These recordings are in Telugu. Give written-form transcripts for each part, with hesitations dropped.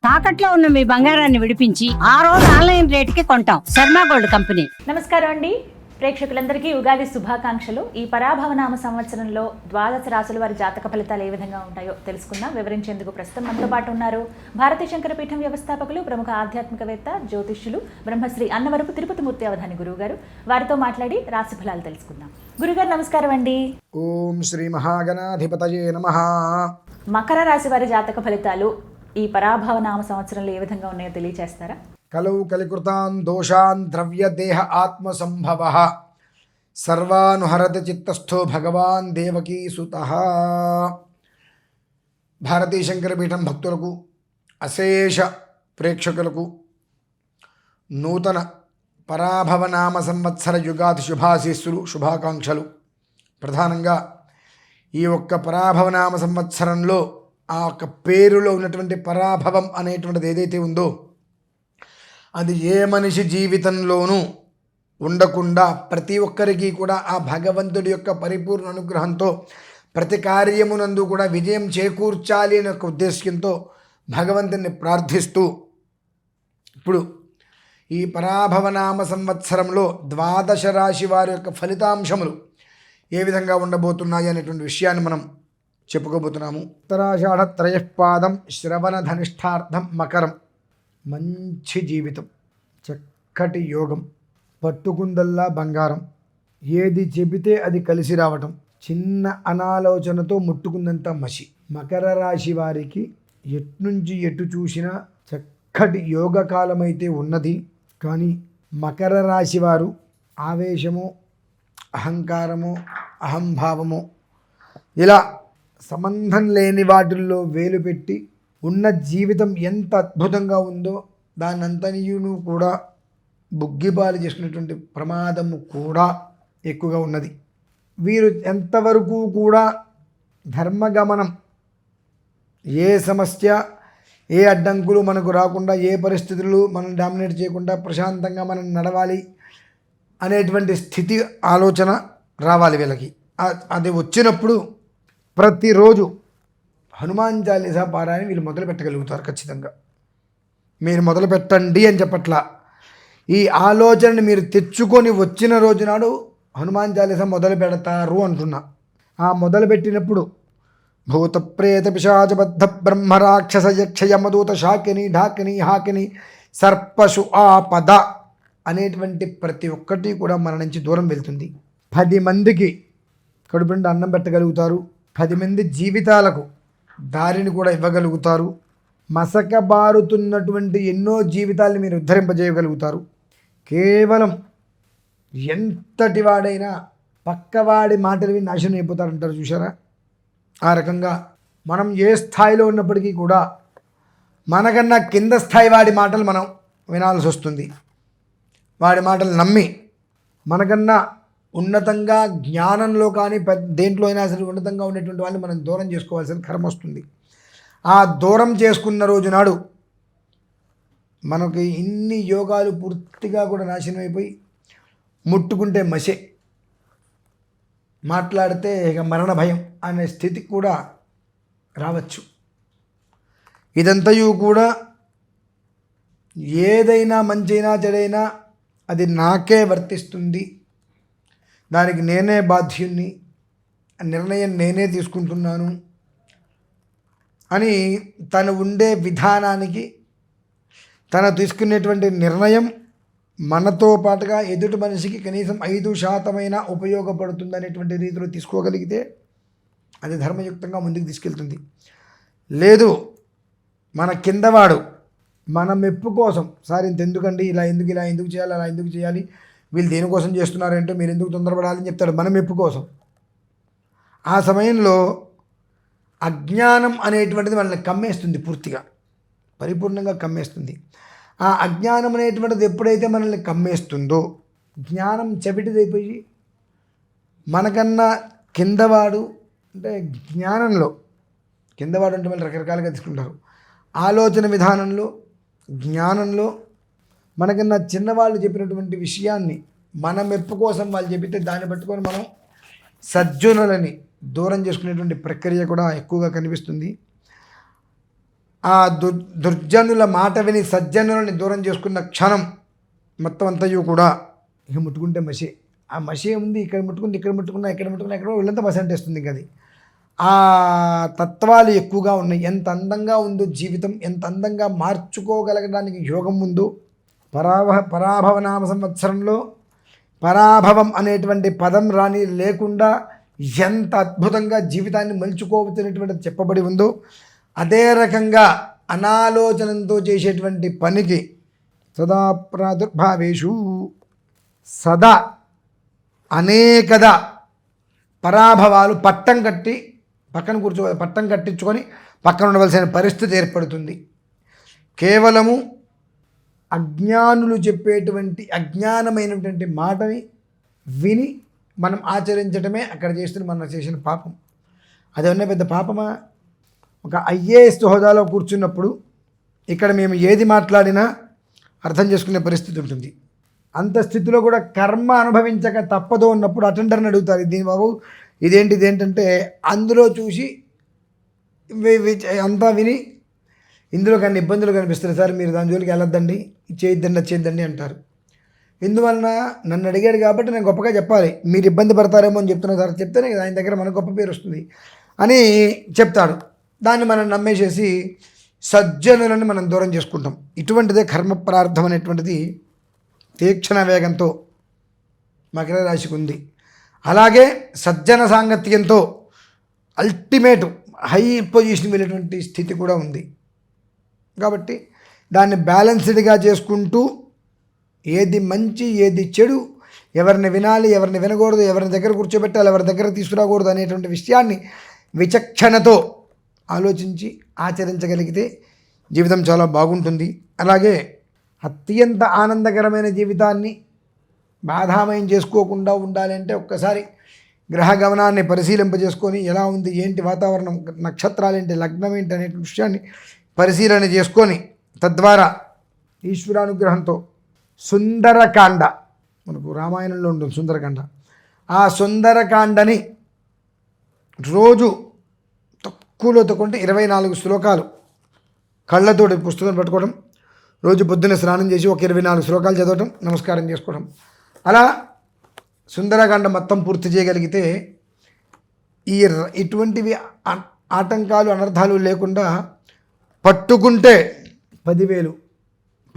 తాకట్లో ఉన్న మీ బంగారాన్ని విడిపించి ఆ రోజు ఆన్లైన్ రేటుకి కొంటాం. Sharma gold company. నమస్కారం అండి ప్రేక్షకులందరికీ ఉగాది శుభాకాంక్షలు. ఈ పరాభవనామ సంవత్సరంలో ద్వాదశ రాశుల వారి జాతక ఫలితాలు ఏ విధంగా ఉంటాయో తెలుసుకుందాం. వివరించేందుకు ప్రస్తుతం మనతో పాటు ఉన్నారు భారతీయ శంకర పీఠం వ్యవస్థాపకులు, ప్రముఖ ఆధ్యాత్మికవేత్త, జ్యోతిష్యులు, బ్రహ్మశ్రీ అన్నవరపు తిరుపతి మూర్తి అవధాని గురువు గారు. వారితో మాట్లాడి రాశి ఫలాలు తెలుసుకుందాం. గురుగారు నమస్కారం అండి. ఓం శ్రీ మహాగణాధిపతయే నమః. మకర రాశి వారి జాతక ఫలితాలు ఈ పరాభవనామ సంవత్సరంలో ఏ విధంగా ఉన్నాయో తెలియజేస్తారా? కలౌ కలికృతాన్ దోషాన్ ద్రవ్య దేహ ఆత్మ సంభవః సర్వానుహరతి చిత్తస్థో భగవాన్ దేవకీ సుతః. భారతీయ శంకరపీఠం భక్తులకు, అశేష ప్రేక్షకులకు నూతన పరాభవనామ సంవత్సర యుగాది శుభాశీస్సులు, శుభాకాంక్షలు. ప్రధానంగా ఈ ఒక్క పరాభవనామ సంవత్సరంలో ఆ ఒక్క పేరులో ఉన్నటువంటి పరాభవం అనేటువంటిది ఏదైతే ఉందో అది ఏ మనిషి జీవితంలోనూ ఉండకుండా ప్రతి ఒక్కరికి కూడా ఆ భగవంతుడి యొక్క పరిపూర్ణ అనుగ్రహంతో ప్రతి కార్యమునందు కూడా విజయం చేకూర్చాలి అనే ఒక ఉద్దేశ్యంతో భగవంతుని ప్రార్థిస్తూ ఇప్పుడు ఈ పరాభవనామ సంవత్సరంలో ద్వాదశ రాశి వారి యొక్క ఫలితాంశములు ఏ విధంగా ఉండబోతున్నాయి అనేటువంటి విషయాన్ని మనం చెప్పుకోబోతున్నాము. ఉత్తరాషాఢ త్రయపాదం శ్రవణ ధనిష్టార్థం మకరం. మంచి జీవితం, చక్కటి యోగం, పట్టుకుందల్లా బంగారం, ఏది చెబితే అది కలిసి రావటం, చిన్న అనాలోచనతో ముట్టుకుందంత మసి. మకర రాశి వారికి ఎట్నుంచి ఎటు చూసినా చక్కటి యోగకాలమైతే ఉన్నది. కానీ మకర రాశి వారు ఆవేశము, అహంకారము, అహంభావము ఇలా సంబంధం లేని వాటిల్లో వేలు పెట్టి ఉన్న జీవితం ఎంత అద్భుతంగా ఉందో దానంతనియును కూడా బుగ్గిబాలు చేసుకునేటువంటి ప్రమాదము కూడా ఎక్కువగా ఉన్నది. వీరు ఎంతవరకు కూడా ధర్మగమనం, ఏ సమస్య, ఏ అడ్డంకులు మనకు రాకుండా, ఏ పరిస్థితులు మనం డామినేట్ చేయకుండా ప్రశాంతంగా మనం నడవాలి అనేటువంటి స్థితి, ఆలోచన రావాలి వీళ్ళకి. అది వచ్చినప్పుడు ప్రతిరోజు హనుమాన్ చాలీసా పారాయణ వీళ్ళు మొదలు పెట్టగలుగుతారు. ఖచ్చితంగా మీరు మొదలు పెట్టండి అని చెప్పట్లా, ఈ ఆలోచనని మీరు తెచ్చుకొని వచ్చిన రోజు నాడు హనుమాన్ చాలీసా మొదలు పెడతారు అంటున్నా. ఆ మొదలు పెట్టినప్పుడు భూత ప్రేత పిశాచబద్ధ బ్రహ్మ రాక్షస యక్ష యమదూత శాకిని ఢాకిని హాకిని సర్పశు ఆపద అనేటువంటి ప్రతి ఒక్కటి కూడా మన నుంచి దూరం వెళ్తుంది. 10 మందికి కడుపు నిండా అన్నం పెట్టగలుగుతారు. 10 మంది జీవితాలకు దారిని కూడా ఇవ్వగలుగుతారు. మసకబారుతున్నటువంటి ఎన్నో జీవితాలని మీరు ఉద్ధరింపజేయగలుగుతారు. కేవలం ఎంతటి వాడైనా పక్కవాడి మాటలు విని నాశనం అయిపోతారంటారు చూసారా? ఆ రకంగా మనం ఏ స్థాయిలో ఉన్నప్పటికీ కూడా మనకన్నా కింద స్థాయి వాడి మాటలు మనం వినాల్సి వస్తుంది. వాడి మాటలు నమ్మి మనకన్నా ఉన్నతంగా జ్ఞానంలో కానీ దేంట్లో అయినా సరే ఉన్నతంగా ఉండేటువంటి వాళ్ళని మనం దూరం చేసుకోవాల్సిన కర్మ వస్తుంది. ఆ దూరం చేసుకున్న రోజు నాడు మనకి ఇన్ని యోగాలు పూర్తిగా కూడా నాశనం అయిపోయి ముట్టుకుంటే మసే, మాట్లాడితే ఇక మరణ భయం అనే స్థితికి కూడా రావచ్చు. ఇదంతయు కూడా ఏదైనా మంచైనా చెడైనా అది నాకే వర్తిస్తుంది, దానికి నేనే బాధ్యుణ్ణి, నిర్ణయం నేనే తీసుకుంటున్నాను అని తను ఉండే విధానానికి, తను తీసుకునేటువంటి నిర్ణయం మనతో పాటుగా ఎదుటి మనిషికి కనీసం 5% ఉపయోగపడుతుంది అనేటువంటి రీతిలో తీసుకోగలిగితే అది ధర్మయుక్తంగా ముందుకు తీసుకెళ్తుంది. లేదు మన కిందవాడు మన మెప్పు కోసం, సార్ ఇంత ఎందుకండి, ఇలా ఎందుకు చేయాలి, అలా ఎందుకు చేయాలి, వీళ్ళు దేనికోసం చేస్తున్నారంటే మీరు ఎందుకు తొందరపడాలని చెప్తాడు మన మెప్పు కోసం. ఆ సమయంలో అజ్ఞానం అనేటువంటిది మనల్ని కమ్మేస్తుంది, పూర్తిగా పరిపూర్ణంగా కమ్మేస్తుంది. ఆ అజ్ఞానం అనేటువంటిది ఎప్పుడైతే మనల్ని కమ్మేస్తుందో జ్ఞానం చెవిటిదైపోయి మనకన్నా కిందవాడు, అంటే జ్ఞానంలో కిందవాడు అంటే వాళ్ళు రకరకాలుగా తీసుకుంటారు, ఆలోచన విధానంలో, జ్ఞానంలో మనకన్నా చిన్నవాళ్ళు చెప్పినటువంటి విషయాన్ని మన మెప్పు కోసం వాళ్ళు చెబితే దాన్ని పట్టుకొని మనం సజ్జనులని దూరం చేసుకునేటువంటి ప్రక్రియ కూడా ఎక్కువగా కనిపిస్తుంది. ఆ దుర్జనుల మాట విని సజ్జనులని దూరం చేసుకున్న క్షణం మొత్తం అంతయు కూడా ఇక ముట్టుకుంటే మసి. ఆ మసి ఏముంది, ఇక్కడ ముట్టుకుంది, ఇక్కడ ముట్టుకున్నా, ఇక్కడ ముట్టుకున్నా, ఇక్కడ వీళ్ళంతా మసి అంటేస్తుంది. ఇంక అది ఆ తత్వాలు ఎక్కువగా ఉన్నాయి. ఎంత అందంగా ఉందో జీవితం, ఎంత అందంగా మార్చుకోగలగడానికి యోగం ఉందో. పరాభవనామ సంవత్సరంలో పరాభవం అనేటువంటి పదం రాని లేకుండా ఎంత అద్భుతంగా జీవితాన్ని మలుచుకోవచ్చు అనేటువంటిది చెప్పబడి ఉందో, అదే రకంగా అనాలోచనంతో చేసేటువంటి పనికి సదా ప్రాదుర్భావేషు సదా అనేకద పరాభవాలు పట్టం కట్టించుకొని పక్కన ఉండవలసిన పరిస్థితి ఏర్పడుతుంది. కేవలము అజ్ఞానులు చెప్పేటువంటి అజ్ఞానమైనటువంటి మాటని విని మనం ఆచరించడమే అక్కడ మనం చేసిన పాపం. అదేమన్నా పెద్ద పాపమా? ఒక ఐఏఎస్ హోదాలో కూర్చున్నప్పుడు ఇక్కడ మేము ఏది మాట్లాడినా అర్థం చేసుకునే పరిస్థితి ఉంటుంది. అంత స్థితిలో కూడా కర్మ అనుభవించక తప్పదో ఉన్నప్పుడు అటెండర్ని అడుగుతారు, దీని బాబు ఇదేంటంటే అందులో చూసి అంతా విని ఇందులో కానీ ఇబ్బందులు కనిపిస్తారు, సార్ మీరు దాని జోలికి వెళ్ళొద్దండి, చేయొద్దండి అంటారు. ఎందువలన నన్ను అడిగాడు కాబట్టి నేను గొప్పగా చెప్పాలి, మీరు ఇబ్బంది పడతారేమో అని చెప్తున్నా సార్, చెప్తేనే ఆయన దగ్గర మనకు గొప్ప పేరు వస్తుంది అని చెప్తాడు. దాన్ని మనం నమ్మేసేసి సజ్జనులను మనం దూరం చేసుకుంటాం. ఇటువంటిదే కర్మ ప్రార్థం అనేటువంటిది తీక్షణ వేగంతో మకర రాశికి ఉంది. అలాగే సజ్జన సాంగత్యంతో అల్టిమేట్ హై పొజిషన్ వెళ్ళేటువంటి స్థితి కూడా ఉంది. కాబట్టి దాన్ని బ్యాలెన్స్డ్గా చేసుకుంటూ ఏది మంచి ఏది చెడు, ఎవరిని వినాలి ఎవరిని వినకూడదు, ఎవరిని దగ్గర కూర్చోబెట్టాలి ఎవరి దగ్గర తీసుకురాకూడదు అనేటువంటి విషయాన్ని విచక్షణతో ఆలోచించి ఆచరించగలిగితే జీవితం చాలా బాగుంటుంది. అలాగే అత్యంత ఆనందకరమైన జీవితాన్ని బాధామయం చేసుకోకుండా ఉండాలి అంటే ఒక్కసారి గ్రహ గమనాన్ని పరిశీలింపజేసుకొని ఎలా ఉంది, ఏంటి వాతావరణం, నక్షత్రాలు ఏంటి, లగ్నం ఏంటి అనే విషయాన్ని పరిశీలన చేసుకొని తద్వారా ఈశ్వరానుగ్రహంతో సుందరకాండ, మనకు రామాయణంలో ఉంటుంది సుందరకాండ, ఆ సుందరకాండని రోజు తక్కువలో తక్కువ 24 శ్లోకాలు కళ్ళతోటి పుస్తకం పట్టుకోవడం, రోజు పొద్దున్న స్నానం చేసి ఒక 24 శ్లోకాలు చదవటం, నమస్కారం చేసుకోవడం, అలా సుందరకాండ మొత్తం పూర్తి చేయగలిగితే ఇటువంటివి ఆటంకాలు అనర్థాలు లేకుండా పట్టుకుంటే 10,000,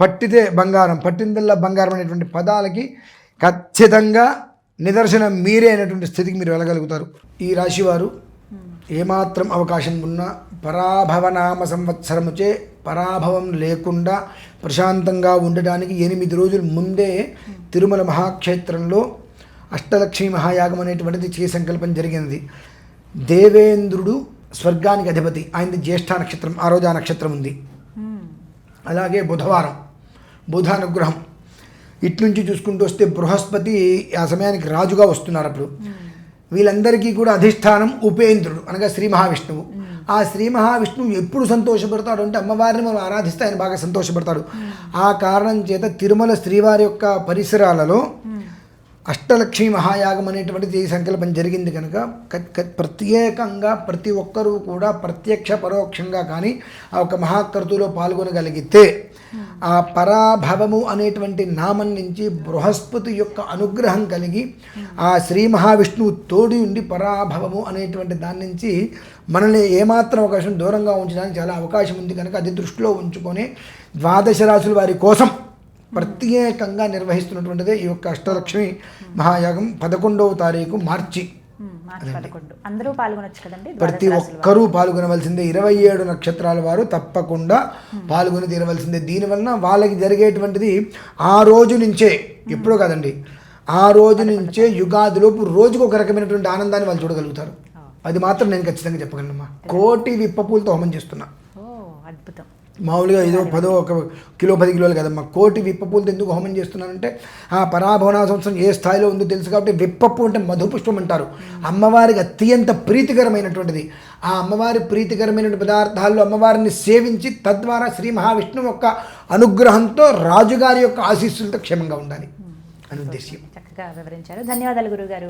పట్టితే బంగారం, పట్టిందల్లా బంగారం అనేటువంటి పదాలకి ఖచ్చితంగా నిదర్శనం మీరే అనేటువంటి స్థితికి మీరు వెళ్ళగలుగుతారు. ఈ రాశివారు ఏమాత్రం అవకాశం ఉన్నా పరాభవనామ సంవత్సరముచే పరాభవం లేకుండా ప్రశాంతంగా ఉండటానికి 8 రోజుల ముందే తిరుమల మహాక్షేత్రంలో అష్టలక్ష్మీ మహాయాగం అనేటువంటిది చేయ సంకల్పం జరిగినది. దేవేంద్రుడు స్వర్గానికి అధిపతి, ఆయనది జ్యేష్ఠ నక్షత్రం, ఆ రోజు ఆ నక్షత్రం ఉంది. అలాగే బుధవారం బుధ అనుగ్రహం, ఇటు నుంచి చూసుకుంటూ వస్తే బృహస్పతి ఆ సమయానికి రాజుగా వస్తున్నారు. అప్పుడు వీళ్ళందరికీ కూడా అధిష్టానం ఉపేంద్రుడు అనగా శ్రీ మహావిష్ణువు. ఆ శ్రీ మహావిష్ణువు ఎప్పుడు సంతోషపడతాడు అంటే అమ్మవారిని మనం ఆరాధిస్తే ఆయన బాగా సంతోషపడతాడు. ఆ కారణం చేత తిరుమల శ్రీవారి యొక్క పరిసరాలలో అష్టలక్ష్మీ మహాయాగం అనేటువంటిది సంకల్పం జరిగింది కనుక ప్రత్యేకంగా ప్రతి ఒక్కరూ కూడా ప్రత్యక్ష పరోక్షంగా కానీ ఆ ఒక మహాకర్తులో పాల్గొనగలిగితే ఆ పరాభవము అనేటువంటి నామం నుంచి బృహస్పతి యొక్క అనుగ్రహం కలిగి ఆ శ్రీ మహావిష్ణువు తోడి ఉండి పరాభవము అనేటువంటి దాని నుంచి మనల్ని ఏమాత్రం అవకాశం దూరంగా ఉంచడానికి చాలా అవకాశం ఉంది కనుక అది దృష్టిలో ఉంచుకొని 12 రాశుల వారి కోసం ప్రత్యేకంగా నిర్వహిస్తున్నటువంటిదే ఈ యొక్క అష్టలక్ష్మి మహాయాగం 11వ తారీఖు మార్చి. అందరూ పాల్గొనొచ్చు కదండి, ప్రతి ఒక్కరూ పాల్గొనవలసిందే. 27 నక్షత్రాల వారు తప్పకుండా పాల్గొని తీరవలసిందే. దీనివలన వాళ్ళకి జరిగేటువంటిది ఆ రోజు నుంచే, ఎప్పుడో కాదండి, ఆ రోజు నుంచే యుగాదిలోపు రోజుకు ఒక రకమైనటువంటి ఆనందాన్ని వాళ్ళు చూడగలుగుతారు. అది మాత్రం నేను ఖచ్చితంగా చెప్పగలనమ్మా. 1,000,000 విప్పపూలతో హోమం చేస్తున్నా. అద్భుతం. మామూలుగా ఏదో 10 కిలో 10 కిలోలు కదమ్మా, 1,000,000 విప్పపూలతో ఎందుకు హోమం చేస్తున్నానంటే ఆ పరాభవన సంవత్సరం ఏ స్థాయిలో ఉందో తెలుసు కాబట్టి. విప్పపు అంటే మధుపుష్పం అంటారు, అమ్మవారికి అత్యంత ప్రీతికరమైనటువంటిది. ఆ అమ్మవారి ప్రీతికరమైనటువంటి పదార్థాల్లో అమ్మవారిని సేవించి తద్వారా శ్రీ మహావిష్ణువు యొక్క అనుగ్రహంతో రాజుగారి యొక్క ఆశీస్సులతో క్షేమంగా ఉండాలి అని ఉద్దేశ్యం. చక్కగా వివరించారు. ధన్యవాదాలు గురుగారు.